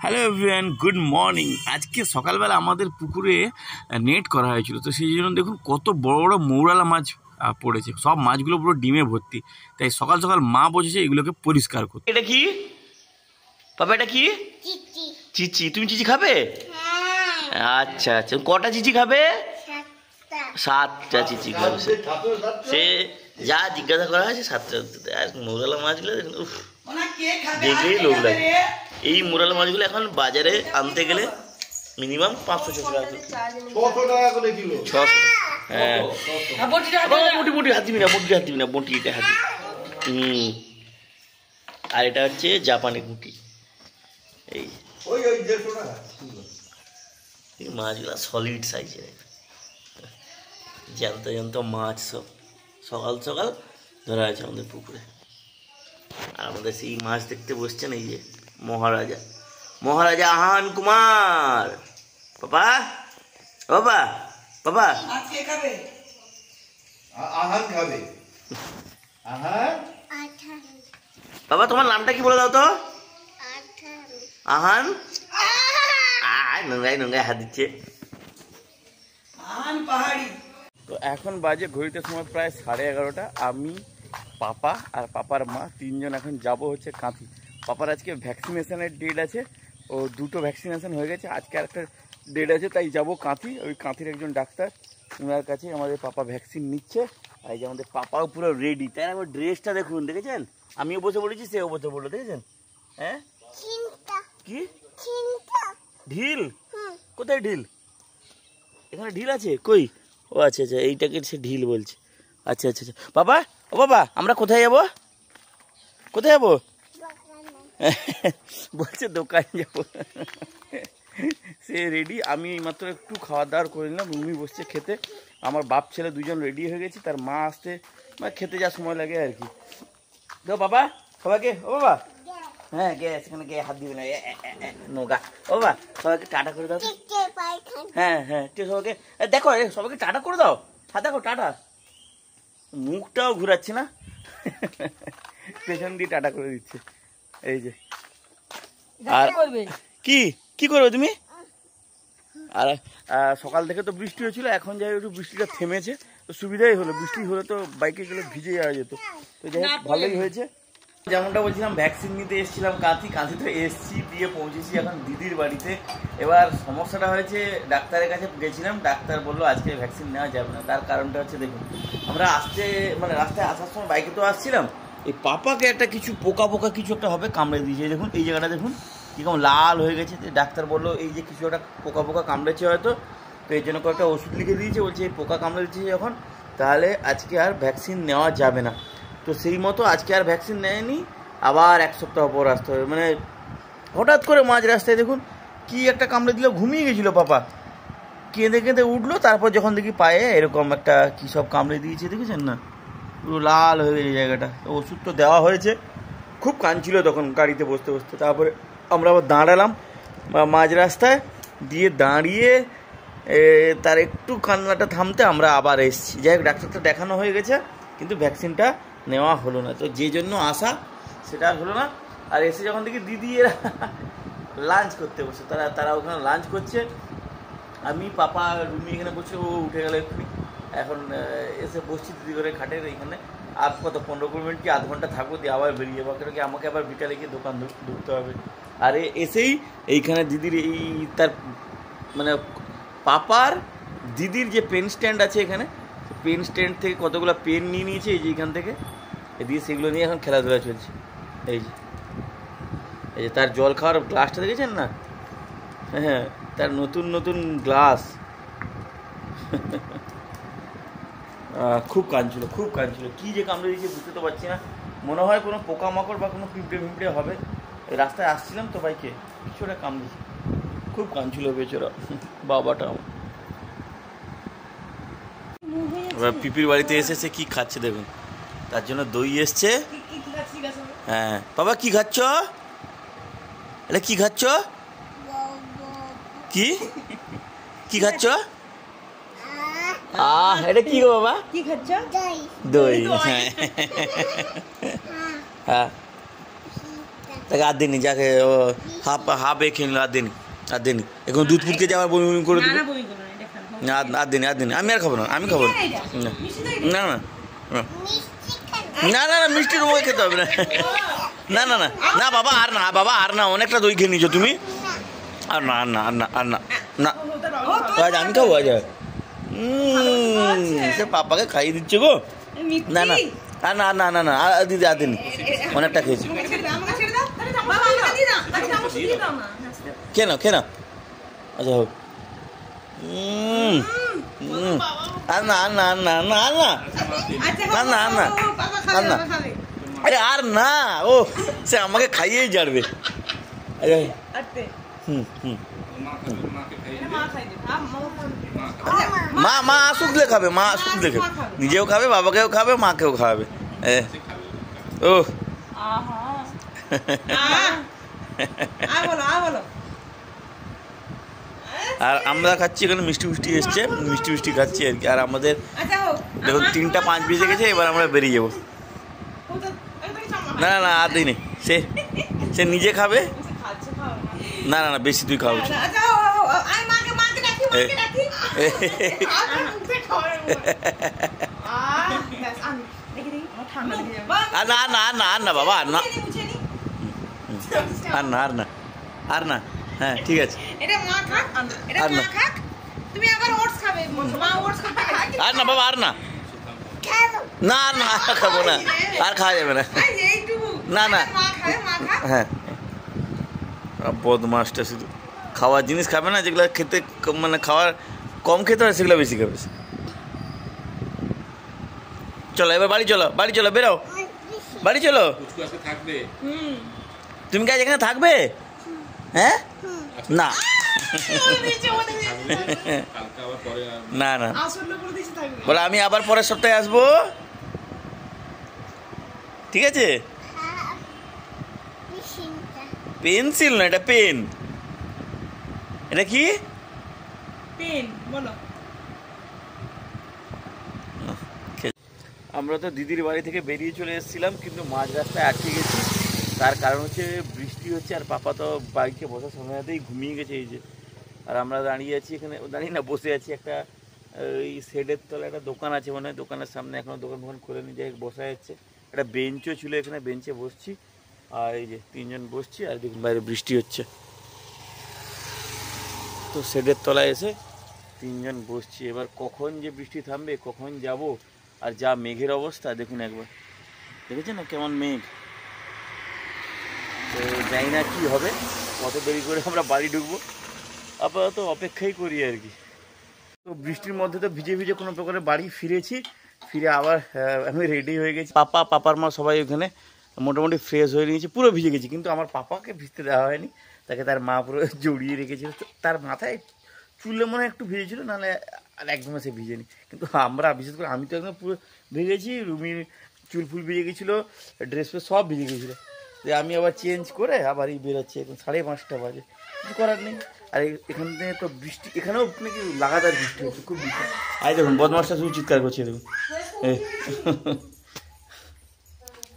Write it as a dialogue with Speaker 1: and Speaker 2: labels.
Speaker 1: Hello everyone, good morning. আজকে সকালবেলা আমাদের পুকুরে নেট করা হয়েছিল, তো সেই জন্য দেখুন কত বড় বড় মৌরালা মাছ পড়েছে। সব মাছগুলো পুরো ডিমে ভর্তি, তাই সকাল সকাল মা বসেছে এগুলোকে পরিষ্কার করতে। এটা কি বাবা? এটা কি? চিচি। তুমি চিচি খাবে? আচ্ছা আচ্ছা, কটা চিচি খাবে? 7টা চিচি খাবে। সে যা জিজ্ঞাসা করা হয়েছে 7টা। আর মৌরালা মাছগুলো দেখুন, উফ, দেখলেই লোভ লাগে। এই মোরালা মাছগুলো এখন বাজারে আনতে গেলে মিনিমাম 500-600 টাকা করে কিলো। 600। হ্যাঁ, মোটি হাত দিবি না, বটিটা হাত দিবি। আর এটা হচ্ছে জাপানি গুটি। এই মাছগুলো সলিড সাইজের, জ্যান্ত জ্যান্ত মাছ। সব সকাল সকাল ধরা আছে আমাদের পুকুরে। আর আমাদের সেই মাছ দেখতে বসছেন এই যে মহারাজা আহান কুমার। বাবা বাবা বাবা বাবা, তোমার নামটা কি বলে দাও তো? আহান। নোংরায় হাত দিচ্ছে। তো এখন বাজে ঘড়িতে সময় প্রায় 11:30। আমি, পাপা আর পাপার মা 3 জন এখন যাব হচ্ছে কাঁথি। পাপার আজকে ভ্যাকসিনেশনের ডেট আছে, ও 2টো ভ্যাকসিনেশন হয়ে গেছে, আজকে আরেকটা ডেট আছে, তাই যাব কাঁথি। ওই কাঁথির একজন ডাক্তার, ওনার কাছে আমাদের পাপা ভ্যাকসিন নিচ্ছে। আর এই যে আমাদের পাপাও পুরো রেডি। তাই আমার ড্রেসটা দেখুন, দেখেছেন? আমিও বসে বলেছি, সেও বসে বললো, দেখেছেন? হ্যাঁ, কি ঢিল? কোথায় ঢিল? এখানে ঢিল আছে কই? ও আচ্ছা আচ্ছা, এইটাকে সে ঢিল বলছে। আচ্ছা আচ্ছা আচ্ছা। বাবা, ও বাবা, আমরা কোথায় যাবো? কোথায় যাবো বলছে? দোকানে যাবো। সে রেডি। আমি মাত্র একটু খাওয়া দাওয়ার করে নিলাম, রুমি বসছে খেতে। আমার বাপ ছেলে 2জন রেডি হয়ে গেছি। তার মা আসতে মানে খেতে যা সময় লাগে আর কি। তো বাবা, সবাইকে, ও বাবা, হ্যাঁ গ্যাস, এখানে গে হাত দিবে না, নোগা। ও বাবা, সবাইকে টাটা করে দাও। হ্যাঁ হ্যাঁ, ঠিক, সবাইকে দেখো, সবাইকে টাটা করে দাও। হ্যাঁ দেখো, টাটা। মুখটাও ঘুরাচ্ছে না, পেছন দিয়ে টাটা করে দিচ্ছে। এই যে, আর কি কি করবে তুমি? আর সকাল থেকে তো বৃষ্টি হয়েছিল, এখন যাই একটু বৃষ্টিটা থেমেছে, তো সুবিধাই হলো। বৃষ্টি হলে তো বাইকে গেলে ভিজে যাওয়া যেত, তো যাই হোক ভালোই হয়েছে। যেমনটা বলছিলাম, ভ্যাকসিন নিতে এসেছিলাম কাঁথি তো এসছি, দিয়ে পৌঁছেছি এখন দিদির বাড়িতে। এবার সমস্যাটা হয়েছে, ডাক্তারের কাছে গেছিলাম, ডাক্তার বললো আজকে ভ্যাকসিন নেওয়া যাবে না। তার কারণটা হচ্ছে, দেখুন, আমরা রাস্তায় আসার সময় বাইকে তো আসছিলাম, এই পাপাকে একটা কিছু পোকা কিছু একটা হবে কামড়ে দিয়েছে। দেখুন এই জায়গাটা দেখুন কীরকম লাল হয়ে গেছে। ডাক্তার বললো এই যে কিছু একটা পোকা কামড়েছে হয়তো, তো এই জন্য কয়েকটা ওষুধ লিখে দিয়েছে। বলছে এই পোকা কামড়ে দিচ্ছে যখন, তাহলে আজকে আর ভ্যাকসিন নেওয়া যাবে না। তো সেই মতো আজকে আর ভ্যাকসিন নেয়নি, আবার 1 সপ্তাহ পর আসতে হবে। মানে হঠাৎ করে মাঝ রাস্তায় দেখুন কি একটা কামড়ে দিল, ঘুমিয়ে গেছিলো পাপা, কেঁদে উঠলো। তারপর যখন দেখি পায়ে এরকম একটা কী সব কামড়ে দিয়েছে, দেখেছেন না? পুরো লাল হয়ে গেছে জায়গাটা। ওষুধ তো দেওয়া হয়েছে, খুব কাঁদছিল তখন গাড়িতে বসতে বসতে। তারপরে আমরা আবার দাঁড়ালাম মাঝ রাস্তায়, দিয়ে দাঁড়িয়ে তার একটু কান্নাটা থামতে আমরা আবার এসেছি। যাই হোক, ডাক্তারটা দেখানো হয়ে গেছে, কিন্তু ভ্যাকসিনটা নেওয়া হলো না। তো যে জন্য আসা সেটা আর হলো না। আর এসে যখন দেখি দিদি এরা লাঞ্চ করতে বসে, তারা ওখানে লাঞ্চ করছে। আমি, পাপা, রুমি এখানে বসে, ও উঠে গেল এক্ষুনি। এখন এসে বসছি দিদি করে খাটের এইখানে। আর কত 15-20 মিনিট কি আধ ঘন্টা থাকবো, দিয়ে আবার বেরিয়ে যাবো, কেন কি আমাকে আবার বিকালে গিয়ে দোকান ঢুকতে হবে। আর এসেই এইখানে দিদির এই তার মানে পাপার দিদির যে পেন স্ট্যান্ড আছে এখানে, পেন স্ট্যান্ড থেকে কতগুলো পেন নিয়ে নিয়েছে এই যে এখান থেকে, দিয়ে সেগুলো নিয়ে এখন খেলাধুলা চলছে। এই যে তার জল খাওয়ার গ্লাসটা দেখেছেন না? হ্যাঁ, তার নতুন গ্লাস। খুব কাঁদছিল কি যে কামড়ে দিয়েছে বুঝতে তো পারছি না। মনে হয় কোনো পোকামাকড় বা কোনো পিঁপড়ে হবে। রাস্তায় আসছিলাম তো বাইকে, কিছু একটা কামড়েছে, খুব কাঁদছিল বেচারা বাবাটা। এবার পিপির বাড়িতে এসেছে, কি খাচ্ছে দেখুন, তার জন্য দই এসছে। হ্যাঁ বাবা, কি খাচ্ছ? এটা কি খাচ্ছ? কি খাচ্ছ? এটা কি গো বাবা? কি খাচ্ছ? দই। হ্যাঁ, তাকে আর দিনই যাকে হাফ এ খেয়ে নিল, আর দিনই এখন দুধ ফুটকে যাওয়ার বমি বমি করে দিল। আর দিনই আমি আর খাবো না, আমি খাবো না। না না না না না মিষ্টি তোমাকে খেতে হবে না। না না না না বাবা আর না অনেকটা দই খেয়ে নিয়েছো তুমি। আর না না আমি খাবো আজ। সে পাপাকে খাইয়ে দিচ্ছে গো। না না না না না না দিদি আর দিনই অনেকটা খেয়েছি। খেয়ে নাও আচ্ছা হোক। আর না আরে আর না, ও সে আমাকে খাইয়েই যাবে। মা আসুক দিয়ে খাবে, নিজেও খাবে, বাবাকেও খাবে, মাকেও খাবে। ও আর আমরা খাচ্ছি এখানে মিষ্টি এসছে, মিষ্টি খাচ্ছি আর কি। আর আমাদের দেখুন 3টা 5 বেজে গেছে, এবার আমরা বেরিয়ে যাবো। না না আর দিই নেই, সে নিজে খাবে। না না বেশি তুই খাওয়া উচিত। আর না বাবা আর না হ্যাঁ ঠিক আছে। আর না বাবা আর না খাবো না, আর খাওয়া যাবে না। না হ্যাঁ বদমাসটা শুধু খাওয়ার জিনিস খাবে না, যেগুলো খেতে মানে খাওয়ার কম খেতে হয় সেগুলো বেশি খাবে। চলো এবার বাড়ি চলো বেরো, বাড়ি চলো। তুমি কি এখানে থাকবে? হ্যাঁ না না না বলে আমি আবার পরের সপ্তাহে আসবো, ঠিক আছে? পেন্সিল না, এটা পেন। এটা কি পেন বলো? আমরা তো দিদির বাড়ি থেকে বেরিয়ে চলে এসেছিলাম, কিন্তু মাঝ রাস্তায় আটকে গেছি। তার কারণ হচ্ছে বৃষ্টি হচ্ছে, আর পাপা তো বাইকে বসার সময়তেই ঘুমিয়ে গেছে এই যে। আর আমরা দাঁড়িয়ে আছি এখানে, দাঁড়িয়ে না বসে আছি একটা ওই শেডের তলায় একটা দোকান আছে মনে হয়, দোকানের সামনে এখনও দোকান খোলেনি, যাই বসা যাচ্ছে। একটা বেঞ্চও ছিল এখানে, বেঞ্চে বসছি। আর এই যে 3 জন বসছি, আর দেখুন বাইরে বৃষ্টি হচ্ছে। তো শেডের তলায় এসে 3 জন বসছি। এবার কখন যে বৃষ্টি থামবে, কখন যাব। আর যা মেঘের অবস্থা দেখুন একবার, দেখেছেন না কেমন মেঘ। তো জানি না কী হবে, কত দেরি করে আমরা বাড়ি ঢুকবো, আপাতত অপেক্ষাই করি আর কি। তো বৃষ্টির মধ্যে তো ভিজে কোনো প্রকারে বাড়ি ফিরে আবার আমি রেডি হয়ে গেছি। পাপার মা সবাই ওখানে মোটামুটি ফ্রেশ হয়ে নিয়েছে, পুরো ভিজে গেছি। কিন্তু আমার পাপাকে ভিজতে দেওয়া হয়নি, তাকে তার মা পুরো জড়িয়ে রেখেছিল। তার মাথায় চুলে মনে হয় একটু ভিজেছিল, নাহলে আর একদমই সে ভিজেনি। কিন্তু আমরা বিশেষ করে আমি তো একদম পুরো ভিজেছি, রুমির চুল ফুল ভিজে গেছিলো, ড্রেস ফ্রেস সব ভিজে গেছিলো। আমি আবার চেঞ্জ করে আবার বেরোচ্ছি, এখন 5:30 বাজে, কিছু করার নেই। আর এখান থেকে তো বৃষ্টি, এখানেও নাকি লাগাতার বৃষ্টি হচ্ছে, খুব বৃষ্টি। দেখুন বদমাসটা শুধু চিৎকার করছে দেখুন।